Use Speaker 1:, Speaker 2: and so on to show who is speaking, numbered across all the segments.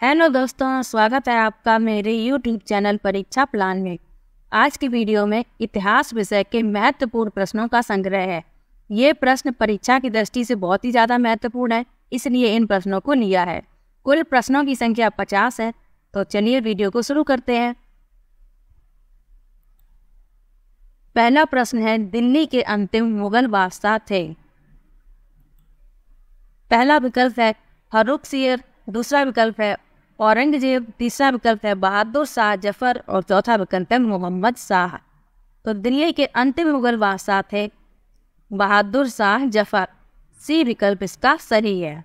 Speaker 1: Hello दोस्तों, स्वागत है आपका मेरे YouTube चैनल परीक्षा प्लान में। आज की वीडियो में इतिहास विषय के महत्वपूर्ण प्रश्नों का संग्रह है। ये प्रश्न परीक्षा की दृष्टि से बहुत ही ज़्यादा महत्वपूर्ण है, इसलिए इन प्रश्नों को लिया है। कुल प्रश्नों की संख्या 50 है। तो चलिए वीडियो को शुरू करते हैं। पहला प्रश्न है, दिल्ली के अंतिम मुगल बादशाह थे। पहला विकल्प है फर्रुखसियर, दूसरा विकल्प है औरंगजेब, तीसरा विकल्प है बहादुर शाह जफर और चौथा विकल्प है मोहम्मद शाह। तो दिल्ली के अंतिम मुगल बादशाह थे बहादुर शाह जफर। सी विकल्प इसका सही है।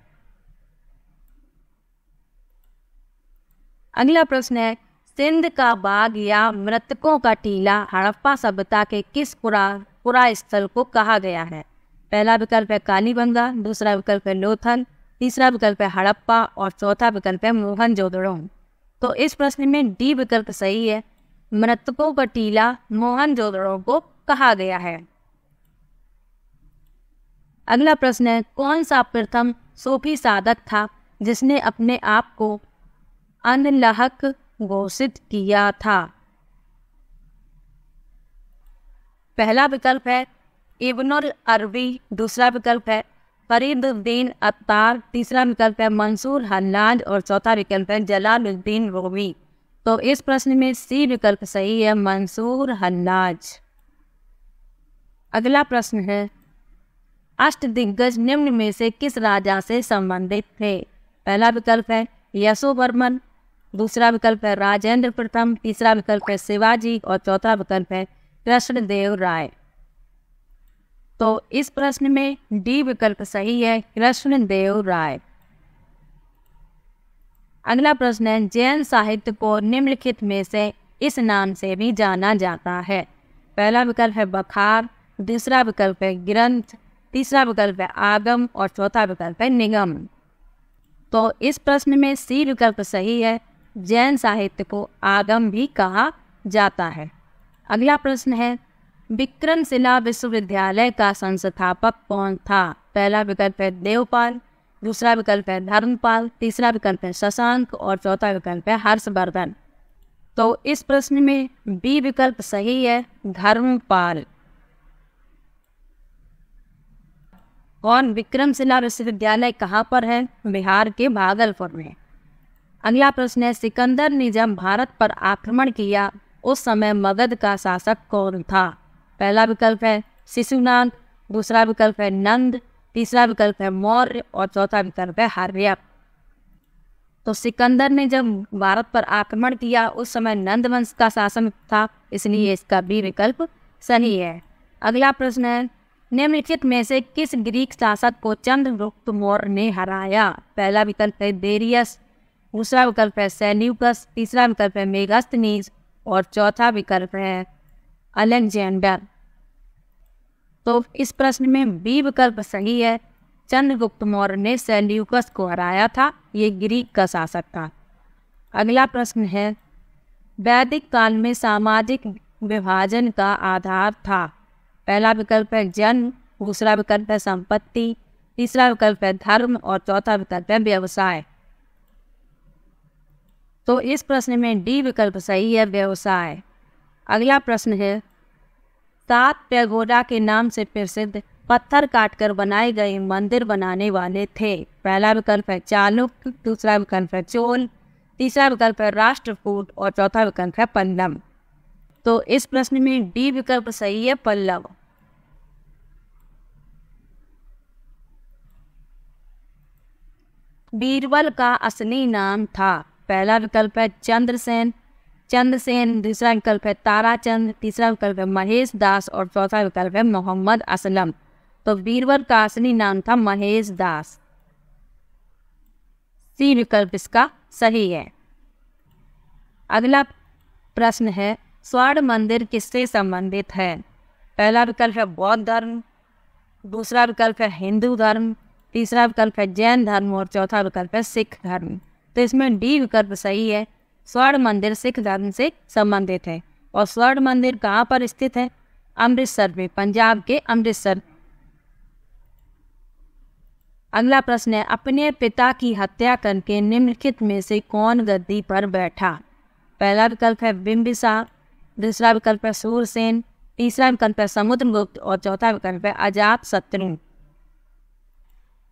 Speaker 1: अगला प्रश्न है, सिंध का बाग या मृतकों का टीला हड़प्पा सभ्यता के किस पुरा स्थल को कहा गया है? पहला विकल्प है कालीबंगा, दूसरा विकल्प है लोथल, तीसरा विकल्प है हड़प्पा और चौथा विकल्प है मोहनजोदड़ो। तो इस प्रश्न में डी विकल्प सही है। मृतकों का टीला मोहनजोदड़ो को कहा गया है। अगला प्रश्न है, कौन सा प्रथम सूफी साधक था जिसने अपने आप को अनलहक घोषित किया था? पहला विकल्प है इब्नुल अरबी, दूसरा विकल्प है फरीदुद्दीन अत्तार, तीसरा विकल्प है मंसूर हल्लाज और चौथा विकल्प है जलालुद्दीन रूमी। तो इस प्रश्न में सी विकल्प सही है, मंसूर हल्लाज। अगला प्रश्न है, अष्टदिग्गज निम्न में से किस राजा से संबंधित थे? पहला विकल्प है यशोवर्मन, दूसरा विकल्प है राजेंद्र प्रथम, तीसरा विकल्प है शिवाजी और चौथा विकल्प है कृष्णदेव राय। तो इस प्रश्न में डी विकल्प सही है, कृष्णदेव राय। अगला प्रश्न है, जैन साहित्य को निम्नलिखित में से इस नाम से भी जाना जाता है? पहला विकल्प है बखार, दूसरा विकल्प है ग्रंथ, तीसरा विकल्प है आगम और चौथा विकल्प है निगम। तो इस प्रश्न में सी विकल्प सही है, जैन साहित्य को आगम भी कहा जाता है। अगला प्रश्न है, विक्रमशिला विश्वविद्यालय का संस्थापक कौन था? पहला विकल्प है देवपाल, दूसरा विकल्प है धर्मपाल, तीसरा विकल्प है शशांक और चौथा विकल्प है हर्षवर्धन। तो इस प्रश्न में बी विकल्प सही है, धर्मपाल। और विक्रमशिला विश्वविद्यालय कहाँ पर है? बिहार के भागलपुर में। अगला प्रश्न है, सिकंदर ने जब भारत पर आक्रमण किया उस समय मगध का शासक कौन था? पहला विकल्प है शिशुनाग, दूसरा विकल्प है नंद, तीसरा विकल्प है मौर्य और चौथा विकल्प है हर्यक। तो सिकंदर ने जब भारत पर आक्रमण किया उस समय नंद वंश का शासन था, इसलिए इसका बी विकल्प सही है। अगला प्रश्न है, निम्नलिखित में से किस ग्रीक शासक को चंद्रगुप्त मौर्य ने हराया? पहला विकल्प है डेरियस, दूसरा विकल्प है सेल्यूकस, तीसरा विकल्प है मेगास्थनीज और चौथा विकल्प है अलेक्जेंडर। तो इस प्रश्न में बी विकल्प सही है, चंद्रगुप्त मौर्य ने सेल्यूकस को हराया था, ये ग्रीक का शासक था। अगला प्रश्न है, वैदिक काल में सामाजिक विभाजन का आधार था? पहला विकल्प है जन्म, दूसरा विकल्प है संपत्ति, तीसरा विकल्प है धर्म और चौथा विकल्प है व्यवसाय। तो इस प्रश्न में डी विकल्प सही है, व्यवसाय। अगला प्रश्न है, 7 पैगोडा के नाम से प्रसिद्ध पत्थर काटकर बनाए गए मंदिर बनाने वाले थे? पहला विकल्प है चालुक्य, दूसरा विकल्प है चोल, तीसरा विकल्प है राष्ट्रकूट और चौथा विकल्प है पल्लव। तो इस प्रश्न में डी विकल्प सही है, पल्लव। बीरबल का असली नाम था? पहला विकल्प है चंद्रसेन, दूसरा विकल्प है ताराचंद, तीसरा विकल्प है महेश दास और चौथा विकल्प है मोहम्मद असलम। तो बीरबल का असली नाम था महेश दास। सी विकल्प इसका सही है। अगला प्रश्न है, स्वर्ण मंदिर किससे संबंधित है? पहला विकल्प है बौद्ध धर्म, दूसरा विकल्प है हिंदू धर्म, तीसरा विकल्प है जैन धर्म और चौथा विकल्प है सिख धर्म। तो इसमें डी विकल्प सही है, स्वर्ण मंदिर सिख धर्म से संबंधित है। और स्वर्ण मंदिर कहाँ पर स्थित है? अमृतसर में, पंजाब के अमृतसर। अगला प्रश्न है, अपने पिता की हत्या करके निम्नलिखित में से कौन गद्दी पर बैठा? पहला विकल्प है बिंबिसार, दूसरा विकल्प है सूरसेन, तीसरा विकल्प है समुद्रगुप्त और चौथा विकल्प है अजातशत्रु।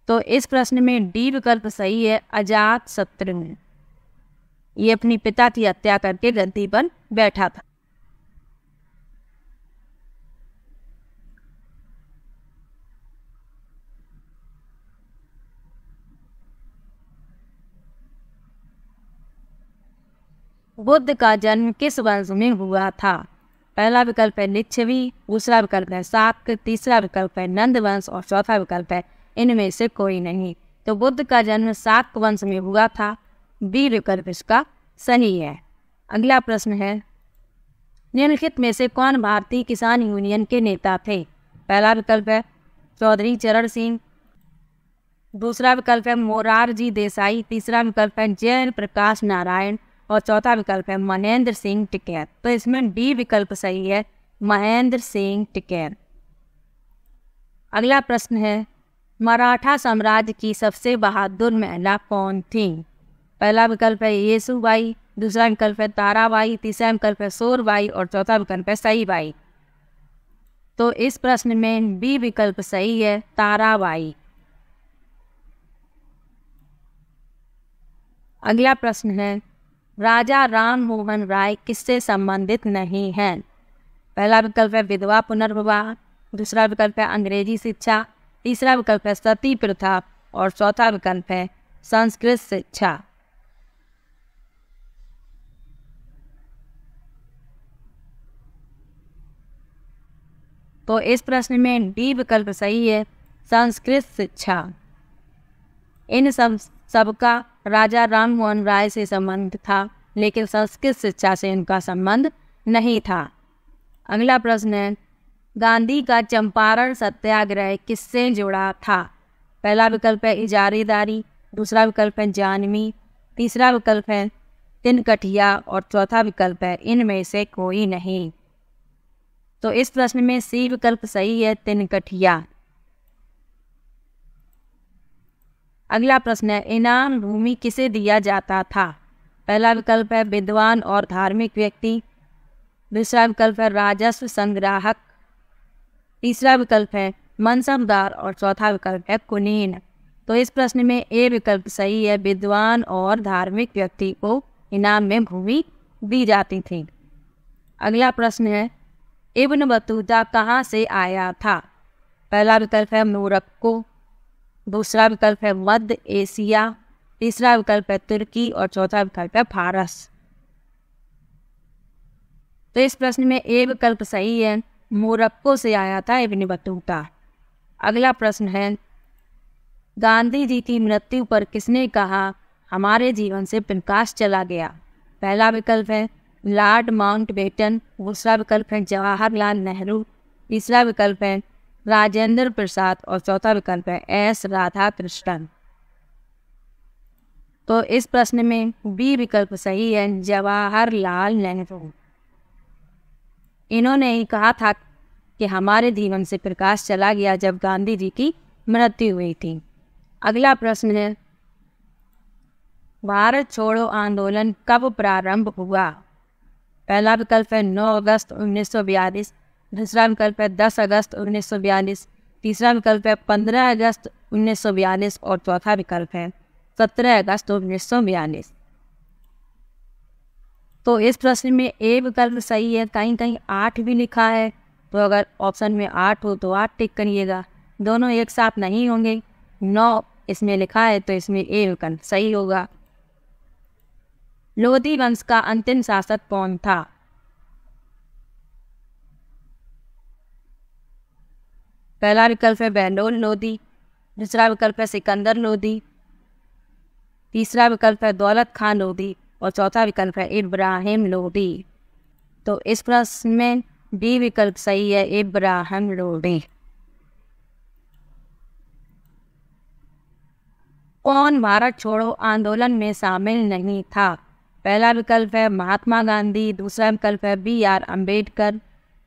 Speaker 1: तो इस प्रश्न में डी विकल्प सही है, अजातशत्रु। ये अपनी पिता की हत्या करके गद्दी पर बैठा था। बुद्ध का जन्म किस वंश में हुआ था? पहला विकल्प है लिच्छवी, दूसरा विकल्प है शाक्य, तीसरा विकल्प है नंद वंश और चौथा विकल्प है इनमें से कोई नहीं। तो बुद्ध का जन्म शाक्य वंश में हुआ था। बी विकल्प इसका सही है। अगला प्रश्न है, निम्नलिखित में से कौन भारतीय किसान यूनियन के नेता थे? पहला विकल्प है चौधरी चरण सिंह, दूसरा विकल्प है मोरारजी देसाई, तीसरा विकल्प है जयप्रकाश नारायण और चौथा विकल्प है महेंद्र सिंह टिकैत। तो इसमें डी विकल्प सही है, महेंद्र सिंह टिकैत। अगला प्रश्न है, मराठा साम्राज्य की सबसे बहादुर महिला कौन थी? पहला विकल्प है येसुबाई, दूसरा विकल्प है ताराबाई, तीसरा विकल्प है सोरबाई और चौथा विकल्प है सईबाई। तो इस प्रश्न में बी विकल्प सही है, ताराबाई। अगला प्रश्न है, राजा राम मोहन राय किससे संबंधित नहीं हैं? पहला विकल्प है विधवा पुनर्विवाह, दूसरा विकल्प है अंग्रेजी शिक्षा, तीसरा विकल्प है सती प्रथा और चौथा विकल्प है संस्कृत शिक्षा। तो इस प्रश्न में डी विकल्प सही है, संस्कृत शिक्षा। इन सबका राजा राम मोहन राय से संबंध था, लेकिन संस्कृत शिक्षा से इनका संबंध नहीं था। अगला प्रश्न है, गांधी का चंपारण सत्याग्रह किससे जुड़ा था? पहला विकल्प है इजारेदारी, दूसरा विकल्प है जानवी, तीसरा विकल्प है तिनकठिया और चौथा विकल्प है इनमें से कोई नहीं। तो इस प्रश्न में सी विकल्प सही है, तिनकठिया। अगला प्रश्न है, इनाम भूमि किसे दिया जाता था? पहला विकल्प है विद्वान और धार्मिक व्यक्ति, दूसरा विकल्प है राजस्व संग्राहक, तीसरा विकल्प है मनसबदार और चौथा विकल्प है कुलीन। तो इस प्रश्न में ए विकल्प सही है, विद्वान और धार्मिक व्यक्ति को इनाम में भूमि दी जाती थी। अगला प्रश्न है, इब्न बतूता कहाँ से आया था? पहला विकल्प है मोरक्को, दूसरा विकल्प है मध्य एशिया, तीसरा विकल्प है तुर्की और चौथा विकल्प है फारस। तो इस प्रश्न में ए विकल्प सही है, मोरक्को से आया था इब्न बतूता। अगला प्रश्न है, गांधी जी की मृत्यु पर किसने कहा हमारे जीवन से प्रकाश चला गया? पहला विकल्प है लॉर्ड माउंटबेटन, दूसरा विकल्प है जवाहरलाल नेहरू, तीसरा विकल्प है राजेंद्र प्रसाद और चौथा विकल्प है एस राधाकृष्णन। तो इस प्रश्न में बी विकल्प सही है, जवाहरलाल नेहरू। इन्होंने ही कहा था कि हमारे जीवन से प्रकाश चला गया जब गांधी जी की मृत्यु हुई थी। अगला प्रश्न है, भारत छोड़ो आंदोलन कब प्रारंभ हुआ? पहला विकल्प है 9 अगस्त 1942, दूसरा विकल्प है 10 अगस्त 1942, तीसरा विकल्प है 15 अगस्त 1942 और चौथा विकल्प है 17 अगस्त 1942। तो इस प्रश्न में ए विकल्प सही है, कहीं कहीं 8 भी लिखा है, तो अगर ऑप्शन में 8 हो तो 8 टिक करिएगा। दोनों एक साथ नहीं होंगे, 9 इसमें लिखा है तो इसमें ए विकल्प सही होगा। लोधी वंश का अंतिम शासक कौन था? पहला विकल्प है बहलोल लोधी, दूसरा विकल्प है सिकंदर लोधी, तीसरा विकल्प है दौलत खान लोधी और चौथा विकल्प है इब्राहिम लोधी। तो इस प्रश्न में डी विकल्प सही है, इब्राहिम लोधी। कौन भारत छोड़ो आंदोलन में शामिल नहीं था? पहला विकल्प है महात्मा गांधी, दूसरा विकल्प है BR अम्बेडकर,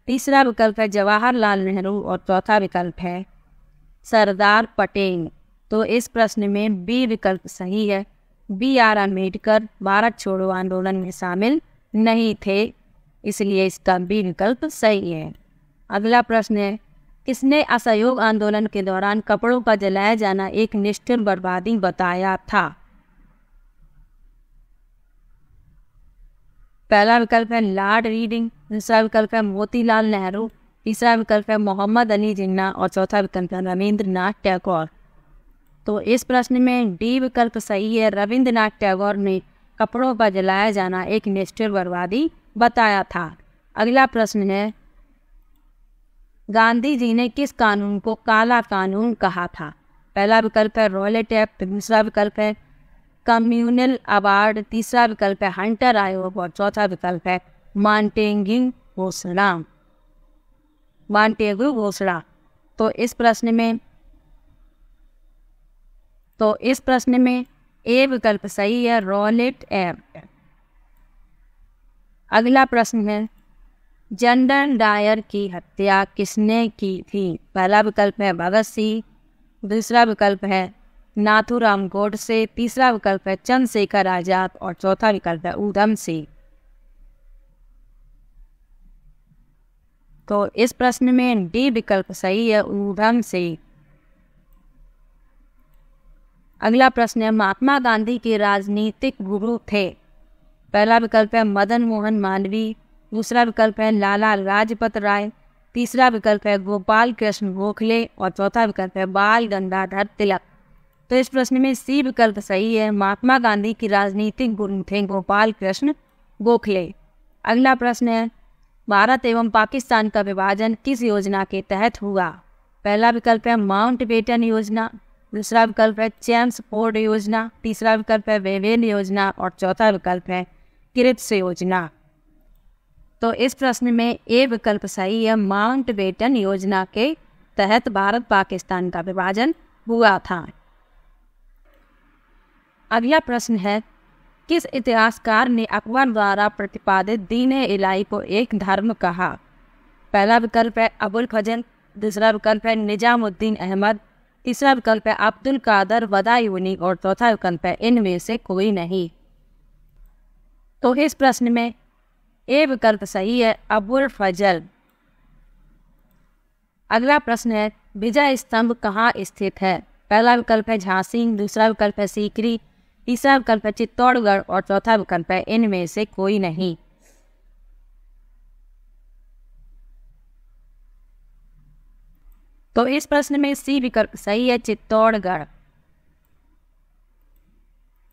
Speaker 1: तीसरा विकल्प है जवाहरलाल नेहरू और चौथा विकल्प है सरदार पटेल। तो इस प्रश्न में बी विकल्प सही है। बी आर अम्बेडकर भारत छोड़ो आंदोलन में शामिल नहीं थे, इसलिए इसका बी विकल्प सही है। अगला प्रश्न है, किसने असहयोग आंदोलन के दौरान कपड़ों का जलाया जाना एक निष्ठुर बर्बादी बताया था? पहला विकल्प है लॉर्ड रीडिंग, दूसरा विकल्प है मोतीलाल नेहरू, तीसरा विकल्प है मोहम्मद अली जिन्ना और चौथा विकल्प है रविंद्रनाथ टैगोर। तो इस प्रश्न में डी विकल्प सही है। रविंद्रनाथ टैगोर ने कपड़ों का जलाया जाना एक निष्ठुर बर्बादी बताया था। अगला प्रश्न है, गांधी जी ने किस कानून को काला कानून कहा था? पहला विकल्प है रॉलेट एक्ट, दूसरा विकल्प है कम्युनल अवार्ड, तीसरा विकल्प है हंटर आयोग और चौथा विकल्प है मॉन्टेग्यू घोषणा। मॉन्टेग्यू घोषणा। तो इस प्रश्न में ए विकल्प सही है, रॉलेट एक्ट। अगला प्रश्न है, जनरल डायर की हत्या किसने की थी? पहला विकल्प है भगत सिंह, दूसरा विकल्प है नाथूराम गोडसे, तीसरा विकल्प है चंद्रशेखर आजाद और चौथा विकल्प है उधम सिंह। तो इस प्रश्न में डी विकल्प सही है, उधम सिंह। अगला प्रश्न है, महात्मा गांधी के राजनीतिक गुरु थे? पहला विकल्प है मदन मोहन मालवीय, दूसरा विकल्प है लाला लाजपत राय, तीसरा विकल्प है गोपाल कृष्ण गोखले और चौथा विकल्प है बाल गंगाधर तिलक। तो इस प्रश्न में सी विकल्प सही है, महात्मा गांधी की राजनीतिक गुरु थे गोपाल कृष्ण गोखले। अगला प्रश्न है, भारत एवं पाकिस्तान का विभाजन किस योजना के तहत हुआ? पहला विकल्प है माउंटबेटन योजना, दूसरा विकल्प है चैम्सफोर्ड योजना, तीसरा विकल्प है वेवेल योजना और चौथा विकल्प है किरिट्स योजना। तो इस प्रश्न में ए विकल्प सही है, माउंटबेटन योजना के तहत भारत पाकिस्तान का विभाजन हुआ था। अगला प्रश्न है, किस इतिहासकार ने अकबर द्वारा प्रतिपादित दीन-ए इलाही को एक धर्म कहा? पहला विकल्प है अबुल फजल, दूसरा विकल्प है निजामुद्दीन अहमद, तीसरा विकल्प है अब्दुल कादर बदायूनी और चौथा विकल्प है इनमें से कोई नहीं। तो इस प्रश्न में ए विकल्प सही है, अबुल फजल। अगला प्रश्न है, विजय स्तंभ कहाँ स्थित है? पहला विकल्प है झांसी, दूसरा विकल्प है सीकरी, तीसरा विकल्प है चित्तौड़गढ़ और चौथा विकल्प है इनमें से कोई नहीं। तो इस प्रश्न में सी विकल्प सही है, चित्तौड़गढ़।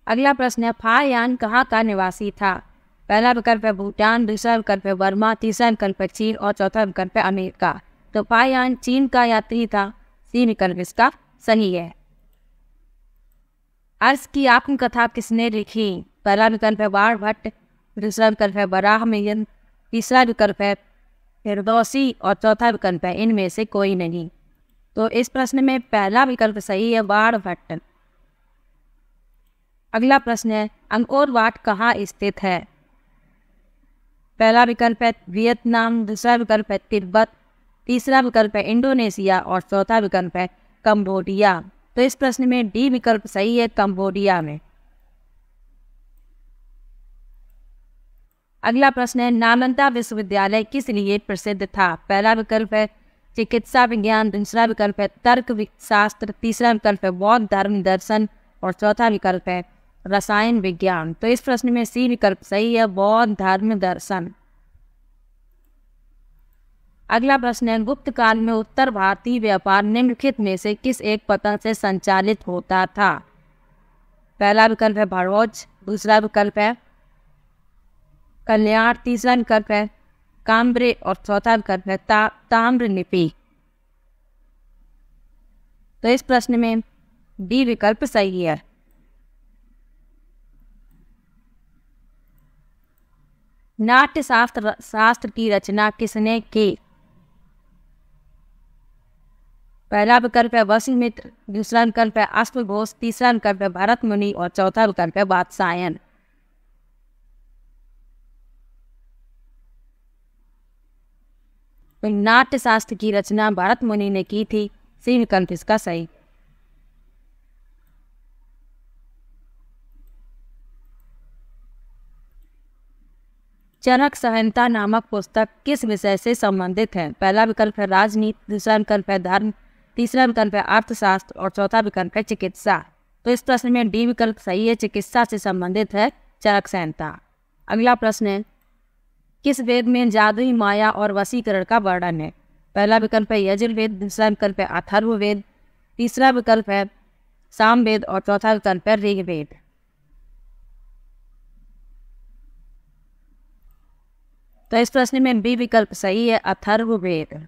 Speaker 1: अगला प्रश्न है, फाहियान कहाँ का निवासी था? पहला विकल्प है भूटान, दूसरा विकल्प है बर्मा, तीसरा विकल्प है चीन और चौथा विकल्प है अमेरिका। तो फाहियान चीन का यात्री था, सी विकल्प इसका सही है। अर्श की आत्मकथा किसने लिखी? पहला विकल्प है बाणभट्ट, दूसरा विकल्प है बराहमियन, तीसरा विकल्प है फिरदौसी और चौथा विकल्प है इनमें से कोई नहीं। तो इस प्रश्न में पहला विकल्प सही है, बाणभट्ट। अगला प्रश्न है, अंकोर वाट कहाँ स्थित है? पहला विकल्प है वियतनाम, दूसरा विकल्प है तिब्बत, तीसरा विकल्प है इंडोनेशिया और चौथा विकल्प है कंबोडिया। तो इस प्रश्न में डी विकल्प सही है, कंबोडिया में। अगला प्रश्न है, नालंदा विश्वविद्यालय किस लिए प्रसिद्ध था? पहला विकल्प है चिकित्सा विज्ञान, दूसरा विकल्प है तर्क शास्त्र, तीसरा विकल्प है बौद्ध धर्म दर्शन और चौथा विकल्प है रसायन विज्ञान। तो इस प्रश्न में सी विकल्प सही है, बौद्ध धर्म दर्शन। अगला प्रश्न है, गुप्त काल में उत्तर भारतीय व्यापार निम्नलिखित में से किस एक पतन से संचालित होता था? पहला विकल्प है भरोच, दूसरा विकल्प है कल्याण, तीसरा विकल्प है काम्ब्रे और चौथा विकल्प है ताम्रलिपि। तो इस प्रश्न में डी विकल्प सही है। नाट्य शास्त्र की रचना किसने की? पहला विकल्प है वशिमित्र, दूसरा विकल्प है अश्वघोष, तीसरा विकल्प है भरत मुनि और चौथा विकल्प है वात्सायन। तो नाट्य शास्त्र की रचना भरत मुनि ने की थी, सी विकल्प इसका सही। चरक संहिता नामक पुस्तक किस विषय से संबंधित है? पहला विकल्प है राजनीति, दूसरा विकल्प है धर्म, तीसरा विकल्प है अर्थशास्त्र और चौथा विकल्प है चिकित्सा। तो इस प्रश्न में डी विकल्प सही है, चिकित्सा से संबंधित है चरक संहिता। अगला प्रश्न है, किस वेद में जादुई माया और वशीकरण का वर्णन है? पहला विकल्प है यजुर्वेद, दूसरा विकल्प है अथर्ववेद, तीसरा विकल्प है सामवेद और चौथा विकल्प है ऋग्वेद। तो इस प्रश्न में बी विकल्प सही है, अथर्ववेद।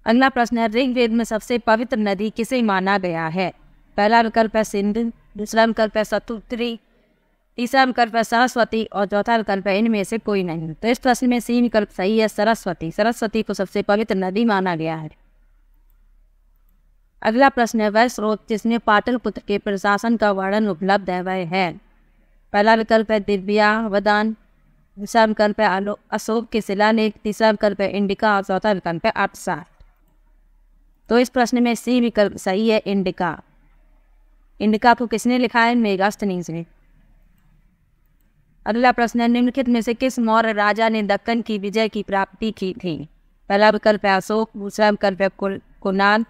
Speaker 1: अगला प्रश्न है, ऋग्वेद में सबसे पवित्र नदी किसे माना गया है? पहला विकल्प है सिंधु, दूसरा विकल्प है सतुत्री, तीसरा विकल्प है सरस्वती और चौथा विकल्प है इनमें से कोई नहीं। तो इस प्रश्न में सी विकल्प सही है, सरस्वती। सरस्वती को सबसे पवित्र नदी माना गया है। अगला प्रश्न है, वह स्रोत जिसमें पाटलिपुत्र के प्रशासन का वर्णन उपलब्ध है वह है? पहला विकल्प है दिव्यावदान, दूसरा विकल्प है अशोक के शिलालेख, तीसरा विकल्प है इंडिका और चौथा विकल्प है अर्थशास्त्र। तो इस प्रश्न में सी विकल्प सही है, इंडिका। इंडिका को किसने लिखा है? मेगास्थनीज ने। अगला प्रश्न है, निम्नलिखित में से किस मौर्य राजा ने दक्कन की विजय की प्राप्ति की थी? पहला विकल्प है अशोक, दूसरा विकल्प है कुणाल,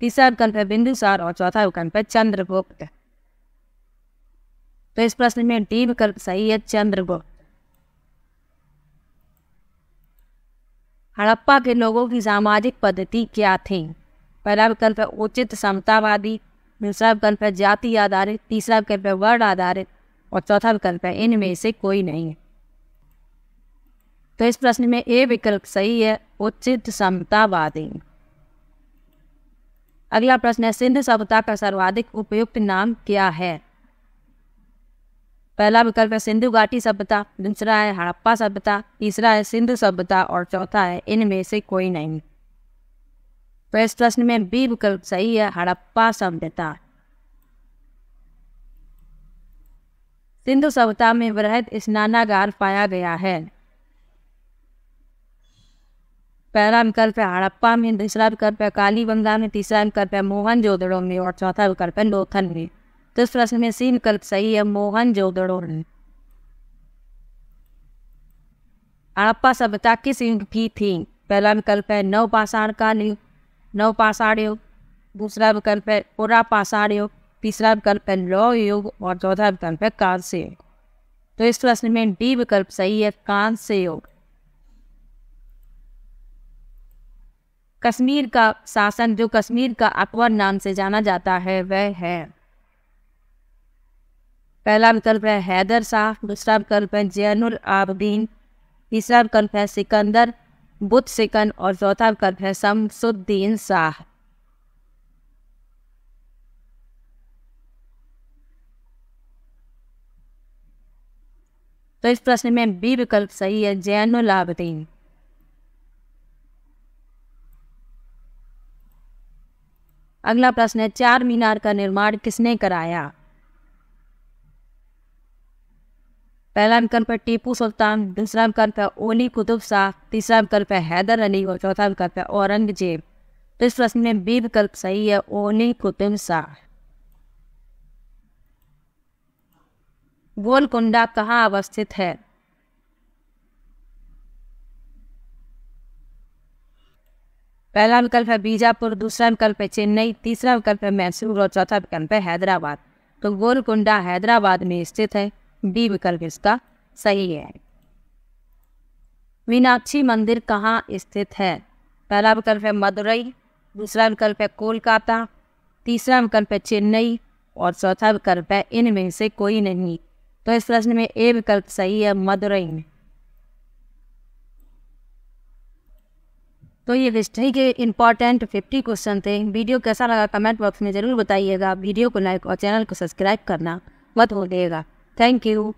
Speaker 1: तीसरा विकल्प है बिंदुसार और चौथा विकल्प है चंद्रगुप्त। तो इस प्रश्न में डी विकल्प सही है, चंद्रगुप्त। हड़प्पा के लोगों की सामाजिक पद्धति क्या थी? पहला विकल्प है उचित समतावादी, दूसरा विकल्प है जाति आधारित, तीसरा विकल्प है वर्ण आधारित और चौथा विकल्प है इनमें से कोई नहीं। तो इस प्रश्न में ए विकल्प सही है, उचित समतावादी। अगला प्रश्न है, सिंधु सभ्यता का सर्वाधिक उपयुक्त नाम क्या है? पहला विकल्प है सिंधु घाटी सभ्यता, दूसरा है हड़प्पा सभ्यता, तीसरा है सिंधु सभ्यता और चौथा है इनमें से कोई नहीं। तो इस प्रश्न में बी विकल्प सही है, हड़प्पा सभ्यता। सिंधु सभ्यता में वृहद स्नानागार पाया गया है। पहला विकल्प है हड़प्पा में, दूसरा विकल्प है कालीबंगा में, तीसरा विकल्प है मोहनजोदड़ो में और चौथा विकल्प है लोथल में। तो इस प्रश्न में सी विकल्प सही है, मोहनजोदड़ो में। हड़प्पा सभ्यता किस युग की थी? पहला विकल्प है नवपाषाण काल युग, नवपाषाण युग, दूसरा विकल्प है पुरापाषाण युग, तीसरा विकल्प है लौह युग और चौथा विकल्प है कांस्य युग। तो इस प्रश्न में डी विकल्प सही है, कांस्य युग। कश्मीर का शासन जो कश्मीर का अकबर नाम से जाना जाता है वह है? पहला विकल्प है हैदर शाह, दूसरा विकल्प है जैनुल आबदीन, तीसरा विकल्प है सिकंदर बुत सिकन और चौथा विकल्प है शमसुद्दीन शाह। तो इस प्रश्न में बी विकल्प सही है, जैनुल आबदीन। अगला प्रश्न है, चार मीनार का निर्माण किसने कराया? पहला विकल्प है टीपू सुल्तान, दूसरा विकल्प है ओली कुतुब शाह, तीसरा विकल्प है हैदर अली और चौथा विकल्प है औरंगजेब। तो इस प्रश्न में बी विकल्प सही है, ओली कुतुब शाह। गोलकुंडा कहाँ अवस्थित है? पहला विकल्प है बीजापुर, दूसरा विकल्प है चेन्नई, तीसरा विकल्प है मैसूर और चौथा विकल्प है हैदराबाद। तो गोलकुंडा हैदराबाद में स्थित है, डी विकल्प इसका सही है। मीनाक्षी मंदिर कहाँ स्थित है? पहला विकल्प है मदुरई, दूसरा विकल्प है कोलकाता, तीसरा विकल्प है चेन्नई और चौथा विकल्प है इनमें से कोई नहीं। तो इस प्रश्न में ए विकल्प सही है, मदुरई में। तो ये हिस्ट्री के इम्पॉर्टेंट 50 क्वेश्चन थे। वीडियो कैसा लगा कमेंट बॉक्स में ज़रूर बताइएगा। वीडियो को लाइक और चैनल को सब्सक्राइब करना मत भूलिएगा। Thank you.